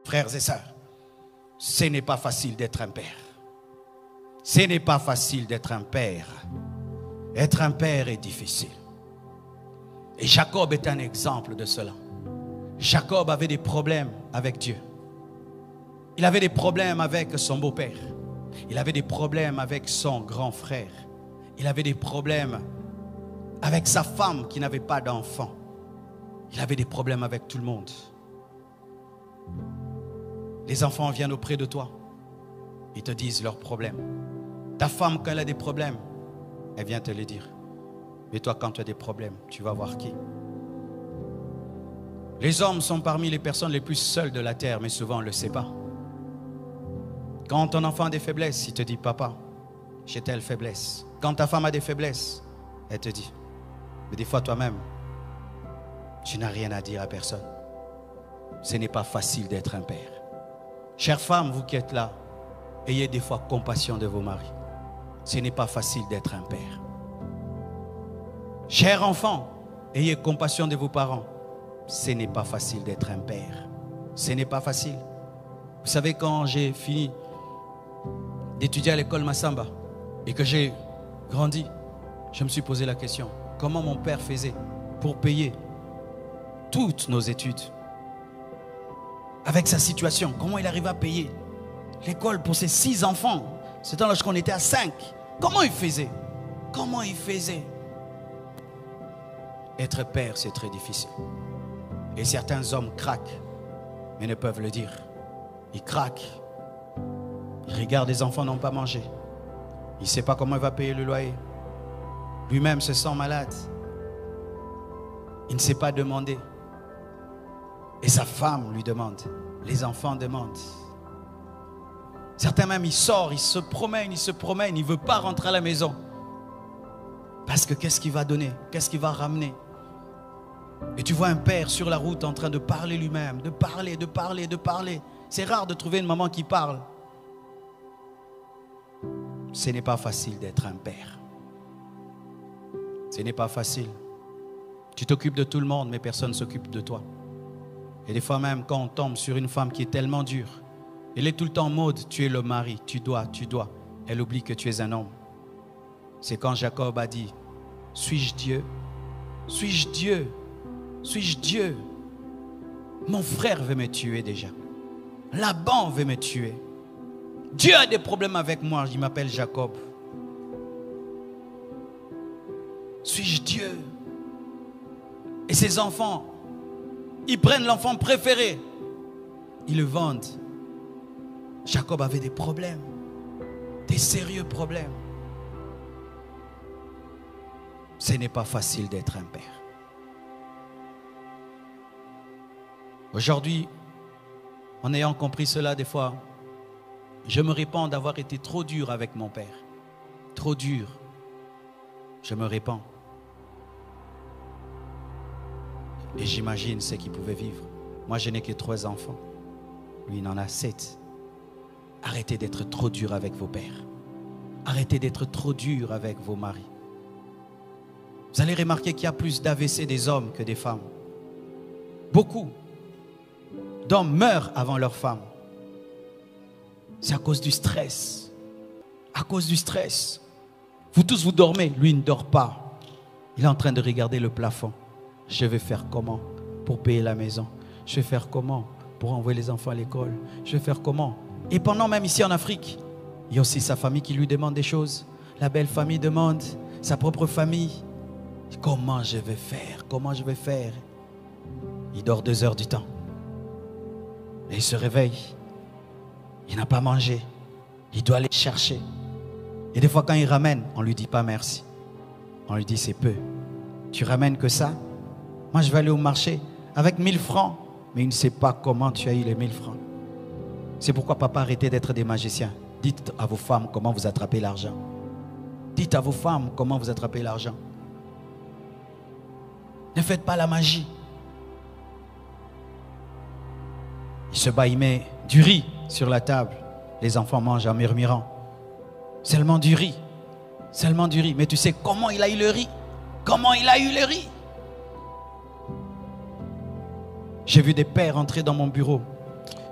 Frères et sœurs, ce n'est pas facile d'être un père. Ce n'est pas facile d'être un père. Être un père est difficile. Et Jacob est un exemple de cela. Jacob avait des problèmes avec Dieu. Il avait des problèmes avec son beau-père. Il avait des problèmes avec son grand frère. Il avait des problèmes avec sa femme qui n'avait pas d'enfant. Il avait des problèmes avec tout le monde. Les enfants viennent auprès de toi. Ils te disent leurs problèmes. Ta femme, quand elle a des problèmes, elle vient te les dire. Mais toi, quand tu as des problèmes, tu vas voir qui? Les hommes sont parmi les personnes les plus seules de la terre, mais souvent on ne le sait pas. Quand ton enfant a des faiblesses, il te dit, papa, j'ai telle faiblesse. Quand ta femme a des faiblesses, elle te dit. Mais des fois, toi-même, tu n'as rien à dire à personne. Ce n'est pas facile d'être un père. Chères femmes, vous qui êtes là, ayez des fois compassion de vos maris. Ce n'est pas facile d'être un père. Chers enfants, ayez compassion de vos parents. Ce n'est pas facile d'être un père. Ce n'est pas facile. Vous savez, quand j'ai fini d'étudier à l'école Massamba et que j'ai grandi, je me suis posé la question, comment mon père faisait pour payer toutes nos études? Avec sa situation, comment il arrivait à payer l'école pour ses 6 enfants? C'est temps lorsqu'on était à 5. Comment il faisait? Comment il faisait? Être père, c'est très difficile. Et certains hommes craquent, mais ne peuvent le dire. Ils craquent. Ils regardent les enfants n'ont pas mangé. Il ne sait pas comment il va payer le loyer. Lui-même se sent malade. Il ne sait pas demander. Et sa femme lui demande. Les enfants demandent. Certains même, il sort, il se promène, il ne veut pas rentrer à la maison. Parce que qu'est-ce qu'il va donner? Qu'est-ce qu'il va ramener? Et tu vois un père sur la route en train de parler lui-même, de parler. C'est rare de trouver une maman qui parle. Ce n'est pas facile d'être un père. Ce n'est pas facile. Tu t'occupes de tout le monde, mais personne ne s'occupe de toi. Et des fois même, quand on tombe sur une femme qui est tellement dure, elle est tout le temps en mode, tu es le mari, tu dois. Elle oublie que tu es un homme. C'est quand Jacob a dit, suis-je Dieu? Suis-je Dieu? Suis-je Dieu? Mon frère veut me tuer déjà. Laban veut me tuer. Dieu a des problèmes avec moi, il m'appelle Jacob. Suis-je Dieu? Et ses enfants, ils prennent l'enfant préféré, ils le vendent. Jacob avait des problèmes, des sérieux problèmes. Ce n'est pas facile d'être un père. Aujourd'hui, en ayant compris cela, des fois, je me répands d'avoir été trop dur avec mon père. Trop dur. Je me répands. Et j'imagine ce qu'il pouvait vivre. Moi, je n'ai que 3 enfants. Lui, il en a 7. Arrêtez d'être trop dur avec vos pères. Arrêtez d'être trop dur avec vos maris. Vous allez remarquer qu'il y a plus d'AVC des hommes que des femmes. Beaucoup d'hommes meurent avant leur femme. C'est à cause du stress. À cause du stress. Vous tous, vous dormez. Lui, il ne dort pas. Il est en train de regarder le plafond. Je vais faire comment pour payer la maison? Je vais faire comment pour envoyer les enfants à l'école? Je vais faire comment? Et pendant même ici en Afrique, il y a aussi sa famille qui lui demande des choses. La belle famille demande, sa propre famille. Comment je vais faire? Comment je vais faire? Il dort 2 heures du temps. Et il se réveille. Il n'a pas mangé. Il doit aller chercher. Et des fois quand il ramène, on ne lui dit pas merci. On lui dit c'est peu. Tu ramènes que ça? Moi je vais aller au marché avec 1000 francs. Mais il ne sait pas comment tu as eu les 1000 francs. C'est pourquoi papa, arrêtez d'être des magiciens. Dites à vos femmes comment vous attrapez l'argent. Dites à vos femmes comment vous attrapez l'argent. Ne faites pas la magie. Il se bat, il met du riz sur la table. Les enfants mangent en murmurant. Seulement du riz. Seulement du riz. Mais tu sais comment il a eu le riz? Comment il a eu le riz? J'ai vu des pères entrer dans mon bureau.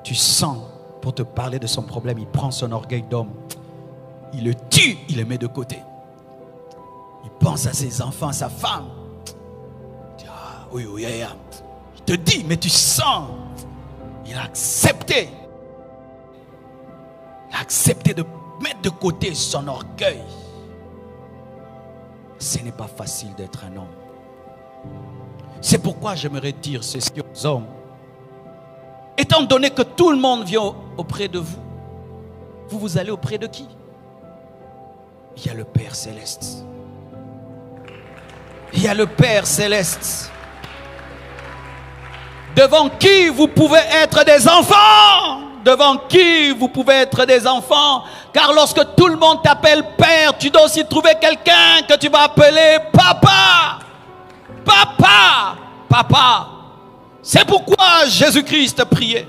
Tu sens, pour te parler de son problème, il prend son orgueil d'homme, il le tue, il le met de côté. Il pense à ses enfants, à sa femme. Il dit, ah, oui, oui, oui. Il te dit, mais tu sens, il a accepté. Il a accepté de mettre de côté son orgueil. Ce n'est pas facile d'être un homme. C'est pourquoi j'aimerais dire ceci aux hommes. Étant donné que tout le monde vient auprès de vous, vous allez auprès de qui? Il y a le Père Céleste. Il y a le Père Céleste. Devant qui vous pouvez être des enfants. Devant qui vous pouvez être des enfants. Car lorsque tout le monde t'appelle Père, tu dois aussi trouver quelqu'un que tu vas appeler Papa. Papa. Papa. C'est pourquoi Jésus-Christ priait.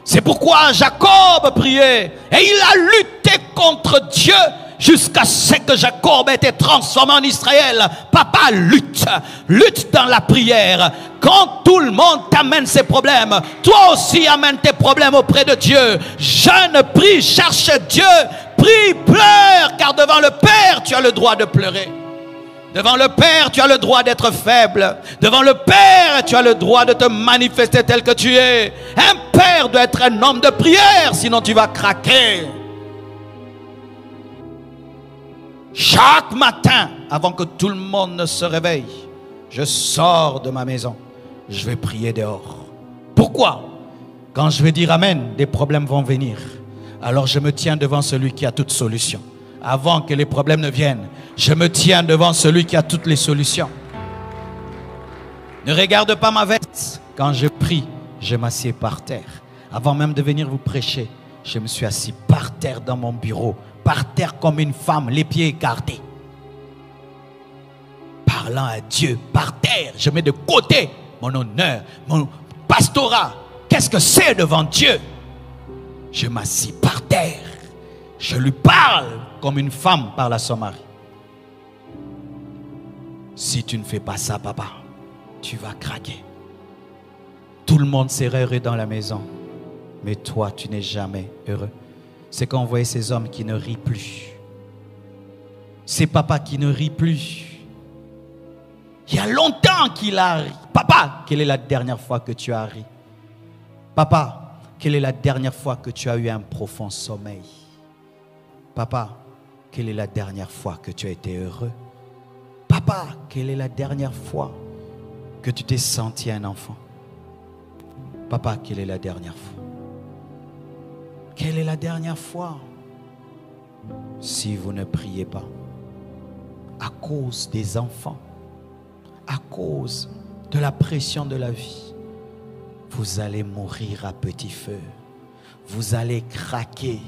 C'est pourquoi Jacob priait. Et il a lutté contre Dieu jusqu'à ce que Jacob ait été transformé en Israël. Papa, lutte. Lutte dans la prière. Quand tout le monde t'amène ses problèmes, toi aussi amène tes problèmes auprès de Dieu. Jeûne, prie, cherche Dieu. Prie, pleure, car devant le Père, tu as le droit de pleurer. Devant le Père, tu as le droit d'être faible. Devant le Père, tu as le droit de te manifester tel que tu es. Un père doit être un homme de prière, sinon tu vas craquer. Chaque matin, avant que tout le monde ne se réveille, je sors de ma maison. Je vais prier dehors. Pourquoi? Quand je vais dire Amen, des problèmes vont venir. Alors je me tiens devant celui qui a toute solution. Avant que les problèmes ne viennent, je me tiens devant celui qui a toutes les solutions. Ne regarde pas ma veste. Quand je prie, je m'assieds par terre. Avant même de venir vous prêcher, je me suis assis par terre dans mon bureau, par terre comme une femme, les pieds écartés. Parlant à Dieu, par terre, je mets de côté mon honneur, mon pastorat. Qu'est-ce que c'est devant Dieu? Je m'assis par terre. Je lui parle comme une femme parle à son mari. Si tu ne fais pas ça, papa, tu vas craquer. Tout le monde serait heureux dans la maison, mais toi, tu n'es jamais heureux. C'est quand on voyait ces hommes qui ne rient plus. Ces papas qui ne rient plus. Il y a longtemps qu'il a ri. Papa, quelle est la dernière fois que tu as ri? Papa, quelle est la dernière fois que tu as eu un profond sommeil? Papa, quelle est la dernière fois que tu as été heureux? Papa, quelle est la dernière fois que tu t'es senti un enfant? Papa, quelle est la dernière fois? Quelle est la dernière fois? Si vous ne priez pas, à cause des enfants, à cause de la pression de la vie, vous allez mourir à petit feu. Vous allez craquer.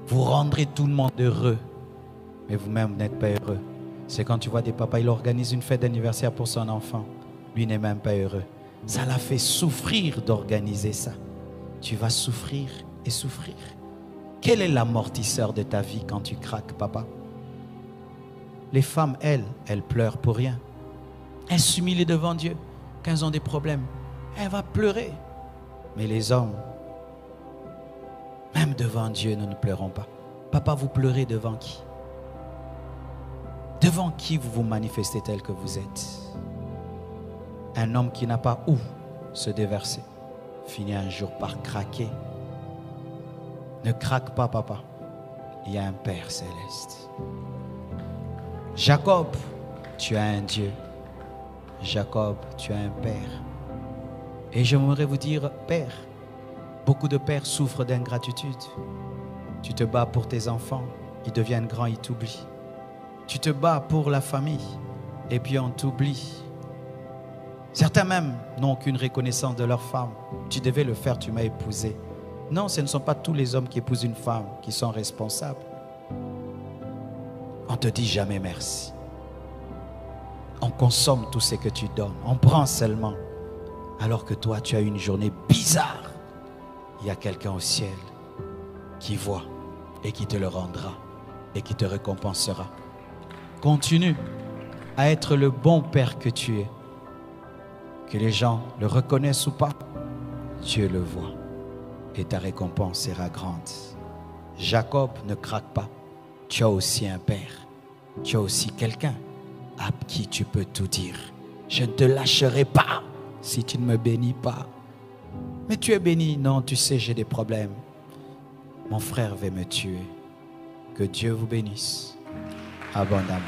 Vous rendrez tout le monde heureux, mais vous-même n'êtes pas heureux. C'est quand tu vois des papas, il organise une fête d'anniversaire pour son enfant. Lui n'est même pas heureux. Ça l'a fait souffrir d'organiser ça. Tu vas souffrir et souffrir. Quel est l'amortisseur de ta vie quand tu craques, papa? Les femmes, elles pleurent pour rien. Elles s'humilient devant Dieu. Quand elles ont des problèmes, elles vont pleurer. Mais les hommes, même devant Dieu, nous ne pleurons pas. Papa, vous pleurez devant qui? Devant qui vous vous manifestez tel que vous êtes? Un homme qui n'a pas où se déverser finit un jour par craquer. Ne craque pas, papa. Il y a un Père céleste. Jacob, tu as un Dieu. Jacob, tu as un Père. Et j'aimerais vous dire, Père, beaucoup de pères souffrent d'ingratitude. Tu te bats pour tes enfants, ils deviennent grands, ils t'oublient. Tu te bats pour la famille, et puis on t'oublie. Certains même n'ont aucune reconnaissance de leur femme. Tu devais le faire, tu m'as épousé. Non, ce ne sont pas tous les hommes qui épousent une femme qui sont responsables. On ne te dit jamais merci. On consomme tout ce que tu donnes. On prend seulement. Alors que toi, tu as une journée bizarre. Il y a quelqu'un au ciel qui voit et qui te le rendra et qui te récompensera. Continue à être le bon père que tu es. Que les gens le reconnaissent ou pas, Dieu le voit. et ta récompense sera grande. Jacob, ne craque pas. Tu as aussi un père. Tu as aussi quelqu'un à qui tu peux tout dire. Je ne te lâcherai pas si tu ne me bénis pas. Mais tu es béni. Non, tu sais, j'ai des problèmes. Mon frère veut me tuer. Que Dieu vous bénisse abondamment.